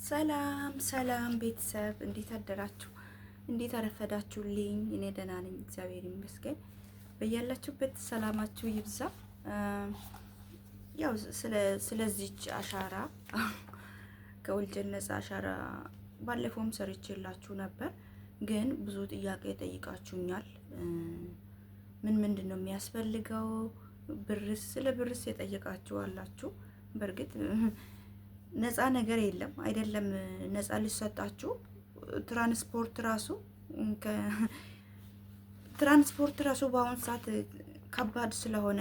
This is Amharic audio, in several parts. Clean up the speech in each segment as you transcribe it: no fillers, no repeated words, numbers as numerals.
ሰላም ሰላም ቤተሰብ እንዴት አደራችሁ? እንዴት አረፈዳችሁልኝ? እኔ ደህና ነኝ፣ እግዚአብሔር ይመስገን። በያላችሁበት ሰላማችሁ ይብዛ። ያው ስለዚች አሻራ ከወልጀት ነፃ አሻራ ባለፈውም ሰርቼላችሁ ነበር፣ ግን ብዙ ጥያቄ ጠይቃችሁኛል። ምንድን ነው የሚያስፈልገው? ስለ ብርስ የጠየቃችሁ አላችሁ። በእርግጥ ነፃ ነገር የለም አይደለም። ነፃ ሊሰጣችሁ ትራንስፖርት ራሱ በአሁኑ ሰዓት ከባድ ስለሆነ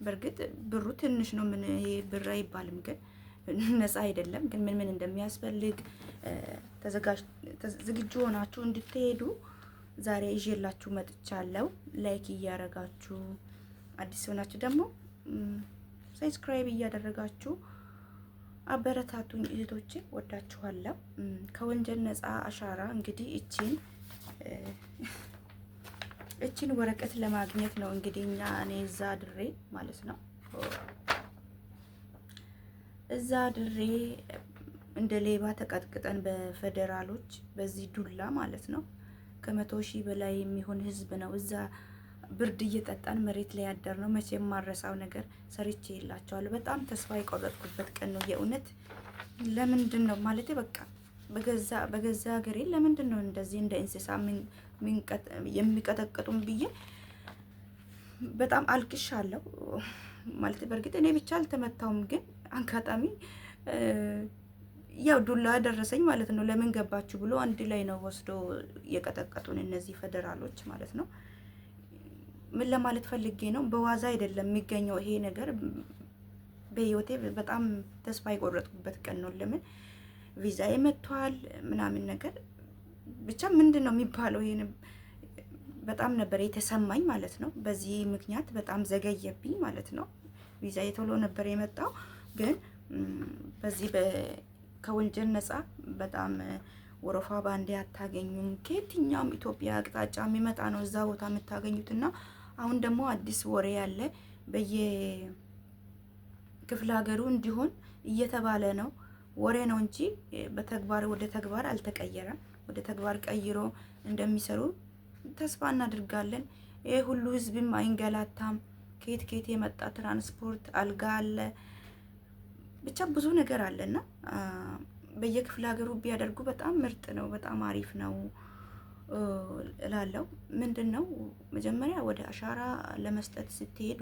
በእርግጥ ብሩ ትንሽ ነው። ምን ይሄ ብር አይባልም፣ ግን ነፃ አይደለም። ግን ምን እንደሚያስፈልግ ዝግጁ ሆናችሁ እንድትሄዱ ዛሬ ይዤላችሁ መጥቻለሁ። ላይክ እያደረጋችሁ አዲስ ሆናችሁ ደግሞ ሰብስክራይብ እያደረጋችሁ አበረታቱኝ እህቶቼ፣ ወዳችኋለሁ። ከወንጀል ነፃ አሻራ እንግዲህ እቺን ወረቀት ለማግኘት ነው እንግዲህ እኔ እዛ ድሬ ማለት ነው እዛ ድሬ እንደ ሌባ ተቀጥቅጠን በፌደራሎች በዚህ ዱላ ማለት ነው ከ100,000 በላይ የሚሆን ህዝብ ነው እዛ ብርድ እየጠጣን መሬት ላይ ያደር ነው። መቼም ማረሳው ነገር ሰርቼ ይላቸዋል። በጣም ተስፋ የቆረጥኩበት ቀን ነው የእውነት። ለምንድን ነው ማለት በቃ በገዛ ሀገሬ ለምንድን ነው እንደዚህ እንደ እንስሳ የሚቀጠቅጡም ብዬ በጣም አልቅሻለሁ ማለት። በእርግጥ እኔ ብቻ አልተመታውም፣ ግን አጋጣሚ ያው ዱላ ደረሰኝ ማለት ነው። ለምን ገባችሁ ብሎ አንድ ላይ ነው ወስዶ የቀጠቀጡን እነዚህ ፌደራሎች ማለት ነው። ምን ለማለት ፈልጌ ነው፣ በዋዛ አይደለም የሚገኘው ይሄ ነገር። በህይወቴ በጣም ተስፋ የቆረጥኩበት ቀን ነው። ለምን ቪዛ መጥቷል ምናምን ነገር ብቻ ምንድን ነው የሚባለው፣ ይሄን በጣም ነበር የተሰማኝ ማለት ነው። በዚህ ምክንያት በጣም ዘገየብኝ ማለት ነው። ቪዛ የቶሎ ነበር የመጣው፣ ግን በዚህ ከወንጀል ነፃ በጣም ወረፋ ባንዴ አታገኙም። ከየትኛውም ኢትዮጵያ አቅጣጫ የሚመጣ ነው እዛ ቦታ የምታገኙትና አሁን ደግሞ አዲስ ወሬ ያለ በየክፍለ ሀገሩ እንዲሆን እየተባለ ነው። ወሬ ነው እንጂ በተግባር ወደ ተግባር አልተቀየረም። ወደ ተግባር ቀይሮ እንደሚሰሩ ተስፋ እናድርጋለን። ይሄ ሁሉ ህዝብም አይንገላታም። ከየት የመጣ ትራንስፖርት አልጋ አለ፣ ብቻ ብዙ ነገር አለና በየክፍለ ሀገሩ ቢያደርጉ በጣም ምርጥ ነው፣ በጣም አሪፍ ነው እላለሁ። ምንድነው መጀመሪያ ወደ አሻራ ለመስጠት ስትሄዱ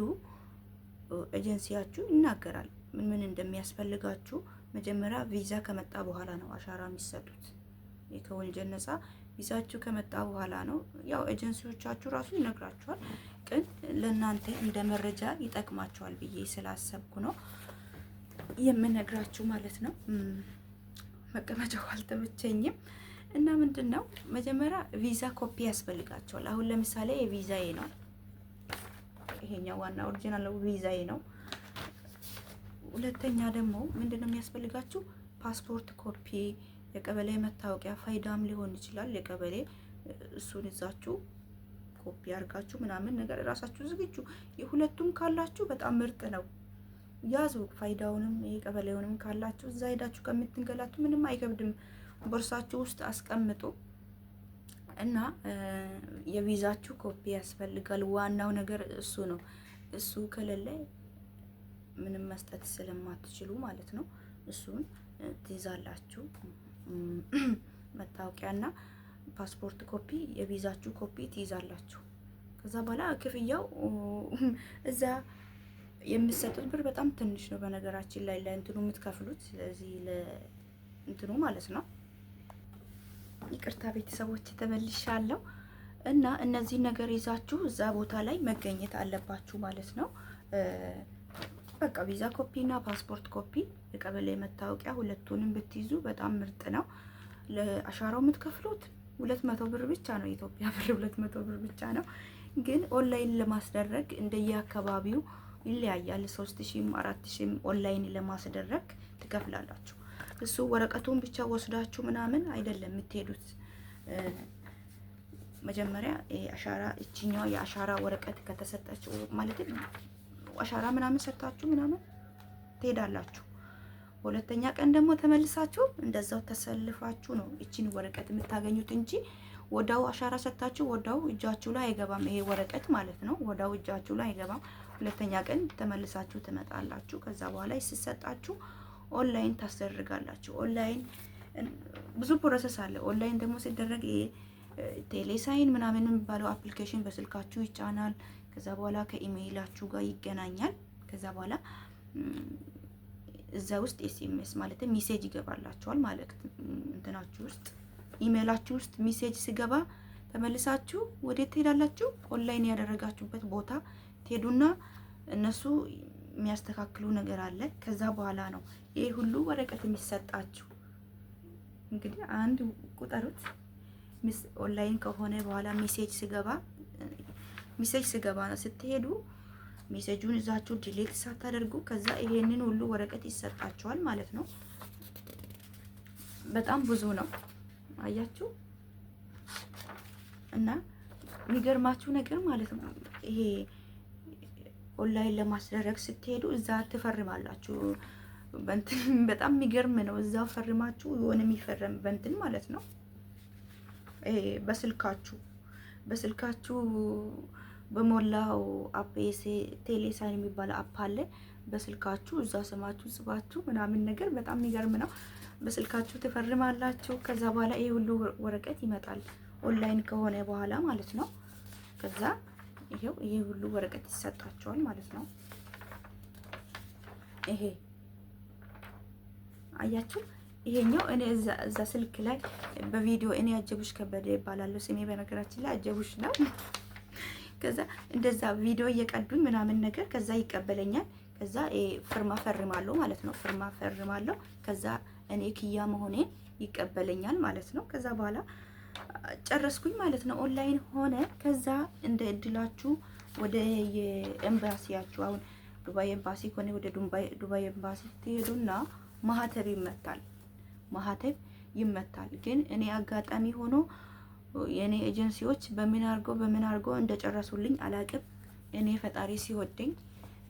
ኤጀንሲያችሁ ይናገራል ምን እንደሚያስፈልጋችሁ። መጀመሪያ ቪዛ ከመጣ በኋላ ነው አሻራ የሚሰጡት። ከወንጀል ነፃ ቪዛችሁ ከመጣ በኋላ ነው። ያው ኤጀንሲዎቻችሁ ራሱ ይነግራችኋል፣ ግን ለእናንተ እንደ መረጃ ይጠቅማችኋል ብዬ ስላሰብኩ ነው የምነግራችሁ ማለት ነው። መቀመጫው አልተመቸኝም እና ምንድነው መጀመሪያ ቪዛ ኮፒ ያስፈልጋቸዋል። አሁን ለምሳሌ የቪዛዬ ነው ይሄኛው ዋና ኦሪጂናል ቪዛዬ ነው። ሁለተኛ ደግሞ ምንድነው የሚያስፈልጋችሁ ፓስፖርት ኮፒ፣ የቀበሌ መታወቂያ ፋይዳም ሊሆን ይችላል የቀበሌ፣ እሱን ይዛችሁ ኮፒ አድርጋችሁ ምናምን ነገር ራሳችሁ ዝግጁ። የሁለቱም ካላችሁ በጣም ምርጥ ነው። ያዙ ፋይዳውንም የቀበሌውንም ካላችሁ እዛ ሄዳችሁ ከምትንገላቱ ምንም አይከብድም። ቦርሳችሁ ውስጥ አስቀምጡ እና የቪዛችሁ ኮፒ ያስፈልጋል። ዋናው ነገር እሱ ነው። እሱ ከሌለ ምንም መስጠት ስለማትችሉ ማለት ነው። እሱን ትይዛላችሁ። መታወቂያና ፓስፖርት ኮፒ፣ የቪዛችሁ ኮፒ ትይዛላችሁ። ከዛ በኋላ ክፍያው እዛ የምትሰጡት ብር በጣም ትንሽ ነው በነገራችን ላይ ለእንትኑ የምትከፍሉት። ስለዚህ ለእንትኑ ማለት ነው። ይቅርታ ቤተሰቦች ተመልሻለሁ እና እነዚህ ነገር ይዛችሁ እዛ ቦታ ላይ መገኘት አለባችሁ ማለት ነው። በቃ ቪዛ ኮፒ እና ፓስፖርት ኮፒ፣ የቀበሌ መታወቂያ ሁለቱንም ብትይዙ በጣም ምርጥ ነው። ለአሻራው የምትከፍሉት 200 ብር ብቻ ነው። የኢትዮጵያ ብር 200 ብር ብቻ ነው። ግን ኦንላይን ለማስደረግ እንደየአካባቢው ይለያያል። 3000ም 4000ም ኦንላይን ለማስደረግ ትከፍላላችሁ። እሱ ወረቀቱን ብቻ ወስዳችሁ ምናምን አይደለም የምትሄዱት። መጀመሪያ አሻራ እቺኛው የአሻራ ወረቀት ከተሰጣችሁ ማለት አሻራ ምናምን ሰጣችሁ ምናምን ትሄዳላችሁ። በሁለተኛ ቀን ደግሞ ተመልሳችሁ እንደዛው ተሰልፋችሁ ነው እቺን ወረቀት የምታገኙት እንጂ ወዳው አሻራ ሰጥታችሁ ወዳው እጃችሁ ላይ አይገባም። ይሄ ወረቀት ማለት ነው። ወዳው እጃችሁ ላይ አይገባም። ሁለተኛ ቀን ተመልሳችሁ ትመጣላችሁ። ከዛ በኋላ ሲሰጣችሁ ኦንላይን ታስደርጋላችሁ። ኦንላይን ብዙ ፕሮሰስ አለ። ኦንላይን ደግሞ ሲደረግ ይሄ ቴሌሳይን ምናምን የሚባለው አፕሊኬሽን በስልካችሁ ይጫናል። ከዛ በኋላ ከኢሜይላችሁ ጋር ይገናኛል። ከዛ በኋላ እዛ ውስጥ ኤስኤምኤስ ማለት ሜሴጅ ይገባላችኋል ማለት እንትናችሁ ውስጥ ኢሜይላችሁ ውስጥ ሜሴጅ ሲገባ ተመልሳችሁ ወዴት ትሄዳላችሁ? ኦንላይን ያደረጋችሁበት ቦታ ትሄዱና እነሱ የሚያስተካክሉ ነገር አለ። ከዛ በኋላ ነው ይሄ ሁሉ ወረቀት የሚሰጣችሁ። እንግዲህ አንድ ቁጠሩት። ኦንላይን ከሆነ በኋላ ሜሴጅ ሲገባ ስትሄዱ ሜሴጁን ይዛችሁ ዲሌት ሳታደርጉ ከዛ ይሄንን ሁሉ ወረቀት ይሰጣችኋል ማለት ነው። በጣም ብዙ ነው አያችሁ። እና የሚገርማችሁ ነገር ማለት ነው ይሄ ኦንላይን ለማስደረግ ስትሄዱ እዛ ትፈርማላችሁ። በጣም የሚገርም ነው። እዛው ፈርማችሁ የሆነ የሚፈረም በእንትን ማለት ነው። በስልካችሁ በሞላው አፕ ቴሌሳይን የሚባል አፕ አለ። በስልካችሁ እዛ ስማችሁ ጽፋችሁ ምናምን ነገር በጣም የሚገርም ነው። በስልካችሁ ትፈርማላችሁ። ከዛ በኋላ ይሄ ሁሉ ወረቀት ይመጣል ኦንላይን ከሆነ በኋላ ማለት ነው። ከዛ ይሄ ሁሉ ወረቀት ይሰጣቸዋል ማለት ነው። ይሄ አያችሁ። ይሄኛው እኔ እዛ ስልክ ላይ በቪዲዮ እኔ አጀቡሽ ከበደ ይባላለሁ ስሜ። በነገራችን ላይ አጀቡሽ ነው። ከዛ እንደዛ ቪዲዮ እየቀዱኝ ምናምን ነገር ከዛ ይቀበለኛል። ከዛ ፍርማ ፈርማለሁ ማለት ነው። ፍርማ ፈርማለሁ። ከዛ እኔ ክያ መሆኔን ይቀበለኛል ማለት ነው። ከዛ በኋላ ጨረስኩኝ ማለት ነው። ኦንላይን ሆነ። ከዛ እንደ እድላችሁ ወደ የኤምባሲያችሁ አሁን ዱባይ ኤምባሲ ከሆነ ወደ ዱባይ ኤምባሲ ትሄዱና ማህተብ ይመታል። ግን እኔ አጋጣሚ ሆኖ የኔ ኤጀንሲዎች በምን አድርገው እንደጨረሱልኝ አላቅም። እኔ ፈጣሪ ሲወደኝ፣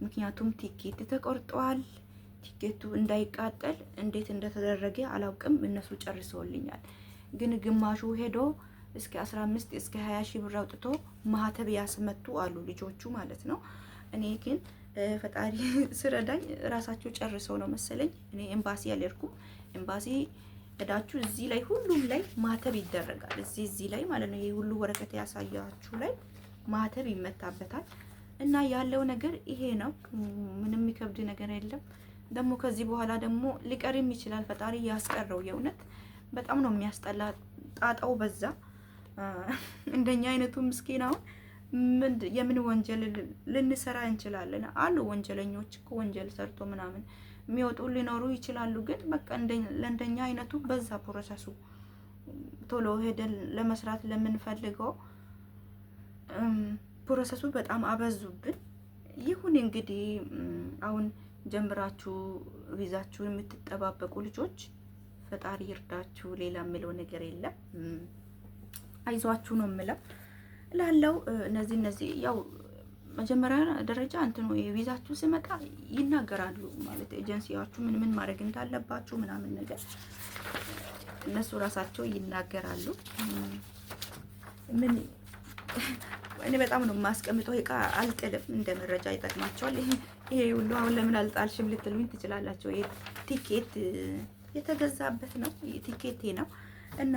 ምክንያቱም ቲኬት ተቆርጧል። ቲኬቱ እንዳይቃጠል እንዴት እንደተደረገ አላውቅም። እነሱ ጨርሰውልኛል። ግን ግማሹ ሄዶ እስከ 15 እስከ 20 ሺህ ብር አውጥቶ ማህተብ ያስመቱ አሉ ልጆቹ ማለት ነው። እኔ ግን ፈጣሪ ስረዳኝ ራሳቸው ጨርሰው ነው መሰለኝ። እኔ ኤምባሲ አልሄድኩም። ኤምባሲ ሄዳችሁ እዚህ ላይ ሁሉም ላይ ማህተብ ይደረጋል። እዚህ ላይ ማለት ነው። ይሄ ሁሉ ወረቀት ያሳያችሁ ላይ ማህተብ ይመታበታል። እና ያለው ነገር ይሄ ነው። ምንም የሚከብድ ነገር የለም። ደግሞ ከዚህ በኋላ ደግሞ ሊቀርም ይችላል። ፈጣሪ ያስቀረው። የእውነት በጣም ነው የሚያስጠላ። ጣጣው በዛ። እንደኛ አይነቱ ምስኪን አሁን የምን ወንጀል ልንሰራ እንችላለን? አሉ ወንጀለኞች እኮ ወንጀል ሰርቶ ምናምን የሚወጡ ሊኖሩ ይችላሉ። ግን በቃ ለእንደኛ አይነቱ በዛ ፕሮሰሱ ቶሎ ሄደን ለመስራት ለምንፈልገው ፕሮሰሱ በጣም አበዙብን። ይሁን እንግዲህ አሁን ጀምራችሁ ቪዛችሁን የምትጠባበቁ ልጆች ፈጣሪ ይርዳችሁ። ሌላ የምለው ነገር የለም። አይዟችሁ ነው የምለው ላለው እነዚህ ያው መጀመሪያ ደረጃ እንትኑ የቪዛችሁ ሲመጣ ይናገራሉ ማለት ኤጀንሲያችሁ ምን ማድረግ እንዳለባችሁ ምናምን ነገር እነሱ ራሳቸው ይናገራሉ። እኔ በጣም ነው የማስቀምጠው። እቃ አልጥልም፣ እንደ መረጃ ይጠቅማቸዋል። ይሄ ሁሉ አሁን ለምን አልጣልሽም ልትሉኝ ትችላላችሁ። ይሄ ቲኬት የተገዛበት ነው፣ ቲኬቴ ነው እና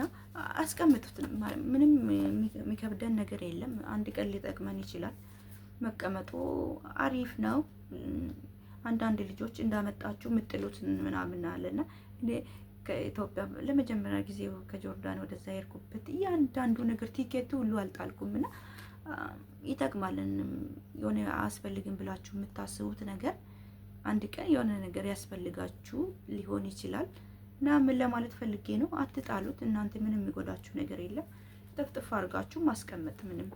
አስቀምጡት። ምንም የሚከብደን ነገር የለም። አንድ ቀን ሊጠቅመን ይችላል። መቀመጡ አሪፍ ነው። አንዳንድ ልጆች እንዳመጣችሁ የምጥሉት ምናምን አለና እኔ ከኢትዮጵያ ለመጀመሪያ ጊዜ ከጆርዳን ወደዛ የሄድኩበት እያንዳንዱ ነገር ቲኬቱ ሁሉ አልጣልኩምና ይጠቅማልን። የሆነ አያስፈልግም ብላችሁ የምታስቡት ነገር አንድ ቀን የሆነ ነገር ያስፈልጋችሁ ሊሆን ይችላል እና ምን ለማለት ፈልጌ ነው፣ አትጣሉት። እናንተ ምንም የሚጎዳችሁ ነገር የለም። ጥፍጥፍ አድርጋችሁ ማስቀመጥ ምንም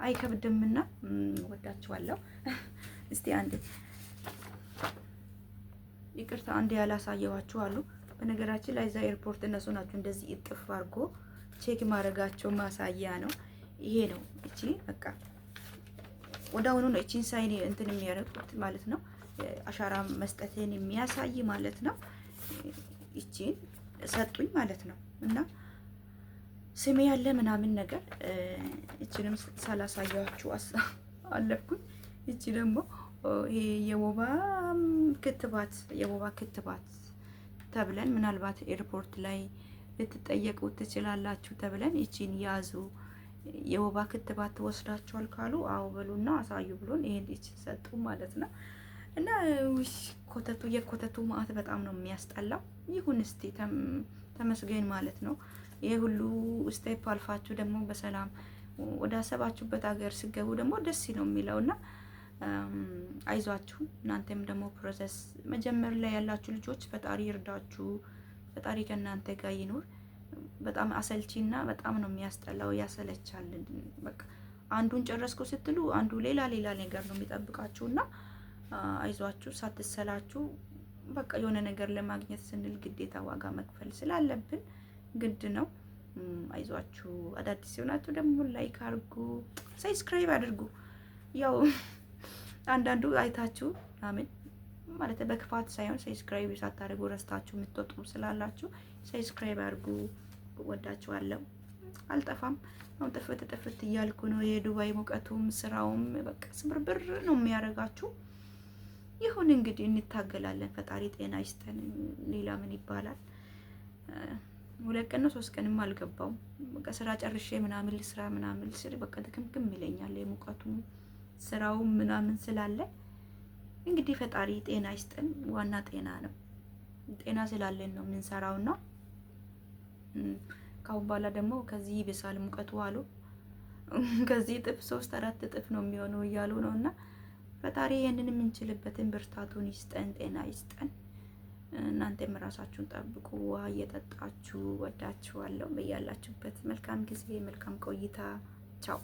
አይከብድምና ወዳችኋለሁ። እስቲ አንዴ ይቅርታ፣ አንዴ ያላሳየዋችሁ አሉ። በነገራችን ላይ እዛ ኤርፖርት እነሱ ናቸው እንደዚህ እጥፍ አድርጎ ቼክ ማድረጋቸው ማሳያ ነው። ይሄ ነው። እቺ በቃ ወዳውኑ ነው እቺን ሳይን እንትን የሚያደርጉት ማለት ነው። አሻራ መስጠትን የሚያሳይ ማለት ነው። ይቺን ሰጡኝ ማለት ነው። እና ስሜ ያለ ምናምን ነገር እቺንም ሳላሳያችሁ አለፍኩኝ። እቺ ደግሞ ይሄ የወባ ክትባት ተብለን ምናልባት ኤርፖርት ላይ ልትጠየቁ ትችላላችሁ ተብለን እቺን ያዙ የወባ ክትባት ትወስዳችኋል ካሉ አዎ በሉና አሳዩ ብሎን ይሄን እቺን ሰጡ ማለት ነው። እና የኮተቱ ማዕት በጣም ነው የሚያስጠላው። ይሁን እስቲ ተመስገን ማለት ነው። ይሄ ሁሉ ስቴፕ አልፋችሁ ደግሞ በሰላም ወደ አሰባችሁበት ሀገር ስገቡ ደግሞ ደስ ነው የሚለውና አይዟችሁ። እናንተም ደግሞ ፕሮሰስ መጀመር ላይ ያላችሁ ልጆች ፈጣሪ ይርዳችሁ፣ ፈጣሪ ከእናንተ ጋር ይኑር። በጣም አሰልቺና በጣም ነው የሚያስጠላው፣ ያሰለቻል። በቃ አንዱን ጨረስኩ ስትሉ አንዱ ሌላ ነገር ነው የሚጠብቃችሁና አይዟችሁ፣ ሳትሰላችሁ በቃ የሆነ ነገር ለማግኘት ስንል ግዴታ ዋጋ መክፈል ስላለብን ግድ ነው። አይዟችሁ። አዳዲስ ሲሆናችሁ ደግሞ ላይክ አድርጉ፣ ሰብስክራይብ አድርጉ። ያው አንዳንዱ አይታችሁ አሜን ማለት በክፋት ሳይሆን ሰብስክራይብ ሳታደርጉ ረስታችሁ የምትወጡ ስላላችሁ ሰብስክራይብ አድርጉ። ወዳችኋለሁ። አልጠፋም። አሁን ጥፍት እያልኩ ነው። የዱባይ ሙቀቱም ስራውም በቃ ስብርብር ነው የሚያደርጋችሁ። ይሁን እንግዲህ እንታገላለን። ፈጣሪ ጤና ይስጠን። ሌላ ምን ይባላል? 2 ቀን ነው 3 ቀንም አልገባውም። በቃ ስራ ጨርሼ ምናምን ልስራ ምናምን ስል በቃ ድክምክም ይለኛል። የሙቀቱም ስራውም ምናምን ስላለ እንግዲህ ፈጣሪ ጤና ይስጠን። ዋና ጤና ነው። ጤና ስላለን ነው የምንሰራውና ካሁን በኋላ ደግሞ ከዚህ ይብሳል ሙቀቱ አሉ። ከዚህ እጥፍ 3-4 እጥፍ ነው የሚሆነው እያሉ ነውና ፈጣሪ ይሄንን የምንችልበትን ብርታቱን ይስጠን፣ ጤና ይስጠን። እናንተም ራሳችሁን ጠብቁ፣ ውሃ እየጠጣችሁ። ወዳችኋለሁ። በያላችሁበት መልካም ጊዜ፣ መልካም ቆይታ። ቻው